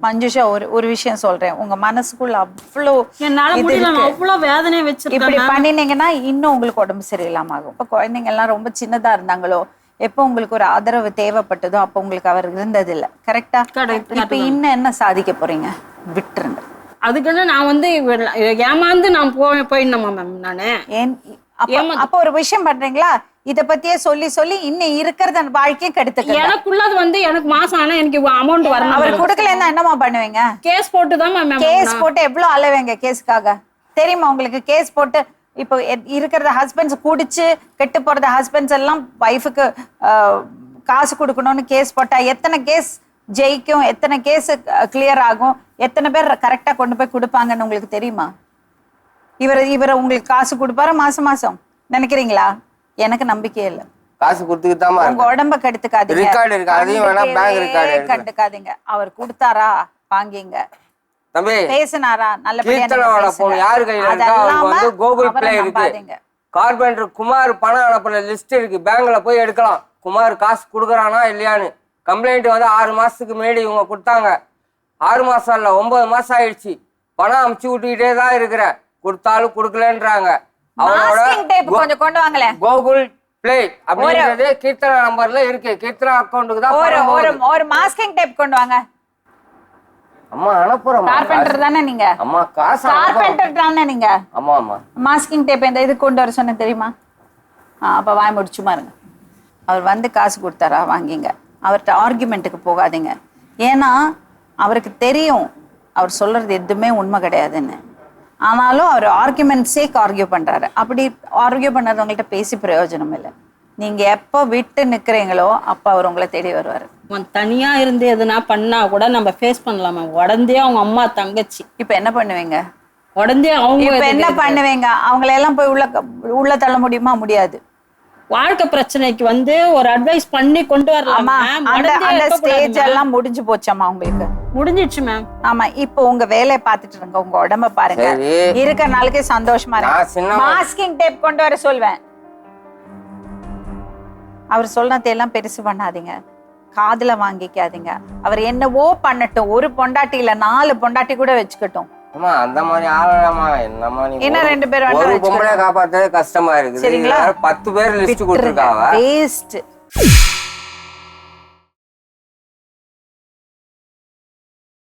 மஞ்சுஷா ஒரு விஷயம் சொல்றேன், உங்க மனசுக்குள்ள அவ்வளோ என்னால முடியல, அவ்வளோ வேதனையை வச்சிருக்கேன். இப்படி பண்ணினீங்கன்னா இன்னும் உங்களுக்கு உடம்பு சரியில்லாம ஆகும். இப்ப குழந்தைங்க எல்லாம் ரொம்ப சின்னதா இருந்தாங்களோ, எப்போ உங்களுக்கு ஒரு ஆதரவு தேவைப்பட்டதோ அப்போ உங்களுக்கு அவர் இருந்தது இல்லை. கரெக்டா? இப்ப இன்னும் என்ன சாதிக்க போறீங்க? விட்டுருங்க. அதுக்குன்னு நான் வந்து ஏமாந்து நான் போயிடணுமா மேம்? நானு ஏன் அப்ப ஒரு விஷயம் பண்றீங்களா, இத பத்தியே சொல்லி சொல்லி இன்னும் இருக்கிறத வாழ்க்கையும் கெடுத்துக்க. எனக்குள்ளது வந்து எனக்கு மாசம் ஆனா எனக்கு அமௌண்ட் வரணும். அவர் கொடுக்கலன்னா என்னமா பண்ணுவீங்க? கேஸ் போட்டு தான் மேம். கேஸ் போட்டு எவ்வளவு அலைவீங்க கேஸுக்காக தெரியுமா உங்களுக்கு? கேஸ் போட்டு இப்போ இருக்கிறத ஹஸ்பண்ட்ஸ் குடிச்சு கெட்டு போறத ஹஸ்பண்ட்ஸ் எல்லாம் வைஃபுக்கு காசு கொடுக்கணும்னு கேஸ் போட்டா எத்தனை கேஸ் ஜெயிக்கும், எத்தனை கேஸ் கிளியர் ஆகும், எத்தனை பேர் கரெக்டா கொண்டு போய் கொடுப்பாங்கன்னு உங்களுக்கு தெரியுமா? இவர் உங்களுக்கு காசு கொடுப்பாரு மாசம் மாசம் நினைக்கிறீங்களா? எனக்கு நம்பிக்கையே இல்லை. காசு கொடுத்துக்கிட்டாமா உங்க உடம்ப கெடுத்துக்காதீங்க, கெடுக்காதீங்க. அவர் கொடுத்தாரா வாங்கிங்க, தம்பி பேசினாரா நல்லபடியா யாரு கையில இருக்கா? வந்து கூகுள் பிளே இருக்கு, கார்பெண்டர் குமார் பணம் அனுப்புற லிஸ்ட் இருக்கு, பேங்க்ல போய் எடுக்கலாம். குமார் காசு கொடுக்குறானா இல்லையான்னு கம்ப்ளைண்ட் வந்து 6 மாசத்துக்கு முன்னாடி இவங்க கொடுத்தாங்க. 6 மாசம் இல்ல 9 மாசம் ஆயிடுச்சு. பணம் அமுச்சு விட்டுக்கிட்டே தான் இருக்கிற, கொடுத்தாலும் கொடுக்கலன்றாங்க. கொஞ்சம் கொண்டு வாங்கல. கூகுள் பிளே அப்படிங்கிறது கீர்த்தனா நம்பர்ல இருக்கு, கீர்த்தனா அக்கௌண்ட்டுக்கு தான். ஒரு மாஸ்கிங் டேப் கொண்டு வாங்க. அம்மா அனுப்புறோம். கார்பெண்டர் தானே நீங்க? அம்மா காசு கார்பெண்டர் தானே நீங்க? ஆமா ஆமா. மாஸ்கிங் டேப் இந்த இது கொண்டு வர சொன்ன தெரியுமா? அப்ப வாய் முடிச்சுமா இருங்க. அவர் வந்து காசு கொடுத்தாரா வாங்கிங்க. அவர்கிட்ட ஆர்குமெண்ட்டுக்கு போகாதீங்க. ஏன்னா அவருக்கு தெரியும் அவர் சொல்றது எதுவுமே உண்மை கிடையாதுன்னு. ஆனாலும் அவர் ஆர்குமெண்ட்ஸேக்கு ஆர்கியூ பண்றாரு. அப்படி ஆர்கியூ பண்ணாதவங்கள்ட்ட பேசி பிரயோஜனம் இல்லை. நீங்க எப்ப விட்டு நிக்கிறீங்களோ அப்ப அவர் உங்களை தேடி வருவாரு. தனியா இருந்து எதுனா பண்ணா கூட நம்ம ஃபேஸ் பண்ணலாமா? உடந்தே அவங்க அம்மா தங்கச்சி. இப்ப என்ன பண்ணுவீங்க? உடந்தே அவங்க இப்ப என்ன பண்ணுவீங்க? அவங்கள எல்லாம் போய் உள்ள தள்ள முடியுமா? முடியாது. வாழ்க்கை பிரச்சனைக்கு வந்து ஒரு அட்வைஸ் பண்ணி கொண்டு வரலாமா? அந்த ஸ்டேஜ் எல்லாம் முடிஞ்சு போச்சாமா உங்களுக்கு? முடிஞ்சிடுச்சு மேம். ஆமா, இப்போ உங்க வேலையை பார்த்துட்டு இருங்க, உங்க உடம்ப பாருங்க. இருக்கிற நாளைக்கே சந்தோஷமா இருங்க. மாஸ்கிங் டேப் கொண்டு வர சொல்வேன். அவர் சொன்னதையெல்லாம் பெருசு பண்ணாதீங்க, காதுல வாங்கிக்காதீங்க. அவர் என்னவோ பண்ணட்டும், ஒரு பொண்டாட்டி இல்ல 4 பொண்டாட்டி கூட வச்சுக்கட்டும். அந்த மாதிரி ஆளலாமா? என்னமா நீ என்ன 2 பேர் ஒரு பொம்பளை காப்பாத்துறது கஷ்டமா இருக்குது. சரிங்களா? 10 பேர் லிஸ்ட் கொடுத்துருக்காங்க. வேஸ்ட்.